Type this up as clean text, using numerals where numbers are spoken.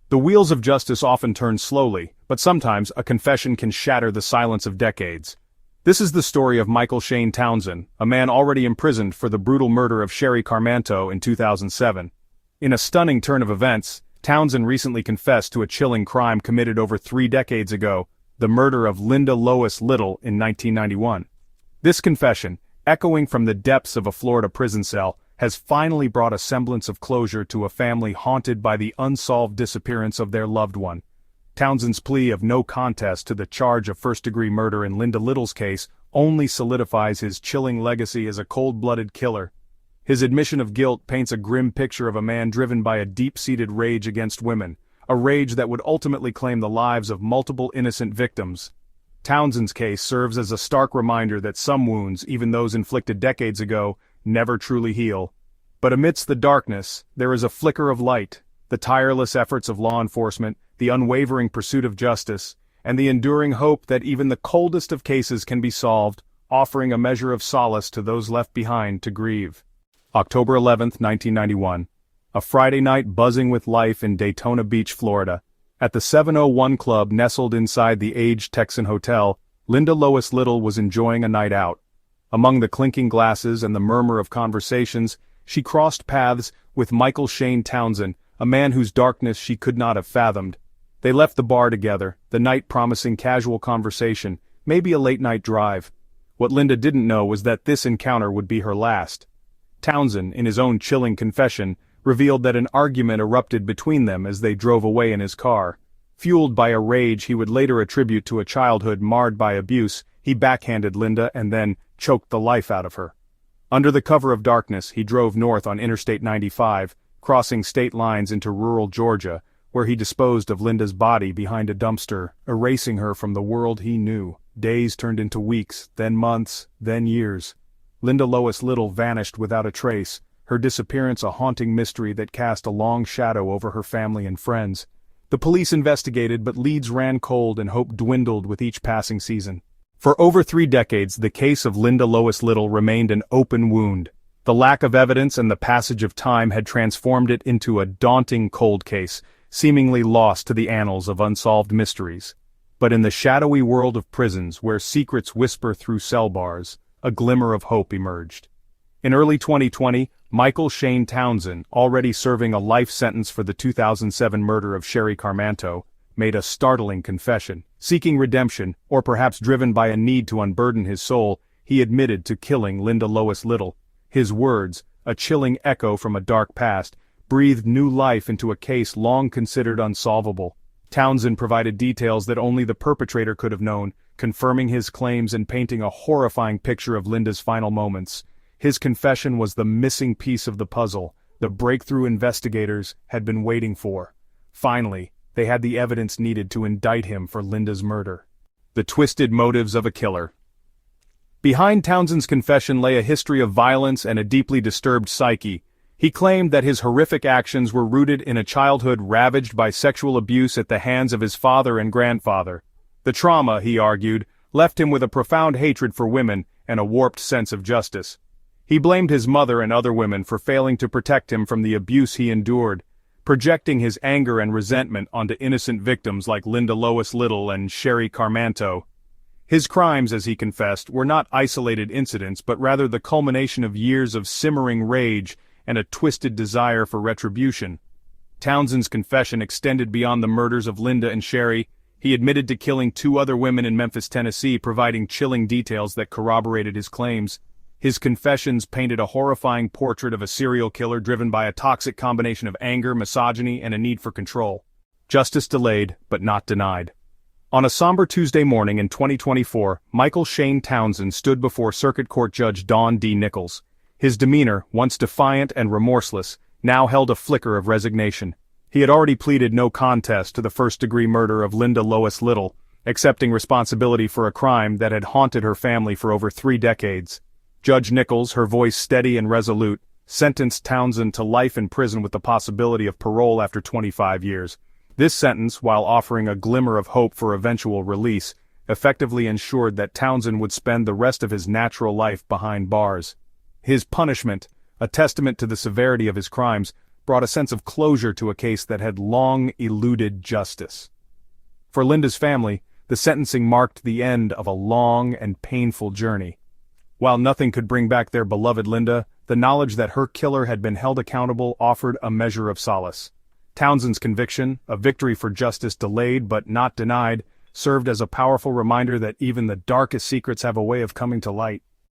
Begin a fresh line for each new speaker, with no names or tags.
The wheels of justice often turn slowly, but sometimes a confession can shatter the silence of decades. This is the story of Michael Shane Townson, a man already imprisoned for the brutal murder of Sherry Carmanto in 2007. In a stunning turn of events, Townson recently confessed to a chilling crime committed over 3 decades ago, the murder of Linda Lois Little in 1991. This confession, echoing from the depths of a Florida prison cell, has finally brought a semblance of closure to a family haunted by the unsolved disappearance of their loved one. Townson's plea of no contest to the charge of first-degree murder in Linda Little's case only solidifies his chilling legacy as a cold-blooded killer. His admission of guilt paints a grim picture of a man driven by a deep-seated rage against women, a rage that would ultimately claim the lives of multiple innocent victims. Townson's case serves as a stark reminder that some wounds, even those inflicted decades ago, never truly heal. But amidst the darkness, there is a flicker of light, the tireless efforts of law enforcement, the unwavering pursuit of justice, and the enduring hope that even the coldest of cases can be solved, offering a measure of solace to those left behind to grieve. October 11, 1991. A Friday night buzzing with life in Daytona Beach, Florida. At the 701 Club nestled inside the aged Texan Hotel, Linda Lois Little was enjoying a night out. Among the clinking glasses and the murmur of conversations, she crossed paths with Michael Shane Townson, a man whose darkness she could not have fathomed. They left the bar together, the night promising casual conversation, maybe a late-night drive. What Linda didn't know was that this encounter would be her last. Townson, in his own chilling confession, revealed that an argument erupted between them as they drove away in his car. Fueled by a rage he would later attribute to a childhood marred by abuse, he backhanded Linda and then choked the life out of her. Under the cover of darkness, he drove north on Interstate 95, crossing state lines into rural Georgia, where he disposed of Linda's body behind a dumpster, erasing her from the world he knew. Days turned into weeks, then months, then years. Linda Lois Little vanished without a trace, her disappearance a haunting mystery that cast a long shadow over her family and friends. The police investigated, but leads ran cold and hope dwindled with each passing season. For over 3 decades, the case of Linda Lois Little remained an open wound. The lack of evidence and the passage of time had transformed it into a daunting cold case, seemingly lost to the annals of unsolved mysteries. But in the shadowy world of prisons, where secrets whisper through cell bars, a glimmer of hope emerged. In early 2020, Michael Shane Townson, already serving a life sentence for the 2007 murder of Sherry Carmanto, made a startling confession. Seeking redemption, or perhaps driven by a need to unburden his soul, he admitted to killing Linda Lois Little. His words, a chilling echo from a dark past, breathed new life into a case long considered unsolvable. Townson provided details that only the perpetrator could have known, confirming his claims and painting a horrifying picture of Linda's final moments. His confession was the missing piece of the puzzle, the breakthrough investigators had been waiting for. Finally, they had the evidence needed to indict him for Linda's murder. The twisted motives of a killer. Behind Townson's confession lay a history of violence and a deeply disturbed psyche. He claimed that his horrific actions were rooted in a childhood ravaged by sexual abuse at the hands of his father and grandfather. The trauma, he argued, left him with a profound hatred for women and a warped sense of justice. He blamed his mother and other women for failing to protect him from the abuse he endured, projecting his anger and resentment onto innocent victims like Linda Lois Little and Sherry Carmanto. His crimes, as he confessed, were not isolated incidents but rather the culmination of years of simmering rage and a twisted desire for retribution. Townson's confession extended beyond the murders of Linda and Sherry. He admitted to killing 2 other women in Memphis, Tennessee, providing chilling details that corroborated his claims. His confessions painted a horrifying portrait of a serial killer driven by a toxic combination of anger, misogyny, and a need for control. Justice delayed, but not denied. On a somber Tuesday morning in 2024, Michael Shane Townson stood before Circuit Court Judge Dawn D. Nichols. His demeanor, once defiant and remorseless, now held a flicker of resignation. He had already pleaded no contest to the first-degree murder of Linda Lois Little, accepting responsibility for a crime that had haunted her family for over 3 decades. Judge Nichols, her voice steady and resolute, sentenced Townson to life in prison with the possibility of parole after 25 years. This sentence, while offering a glimmer of hope for eventual release, effectively ensured that Townson would spend the rest of his natural life behind bars. His punishment, a testament to the severity of his crimes, brought a sense of closure to a case that had long eluded justice. For Linda's family, the sentencing marked the end of a long and painful journey. While nothing could bring back their beloved Linda, the knowledge that her killer had been held accountable offered a measure of solace. Townsend's conviction, a victory for justice delayed but not denied, served as a powerful reminder that even the darkest secrets have a way of coming to light.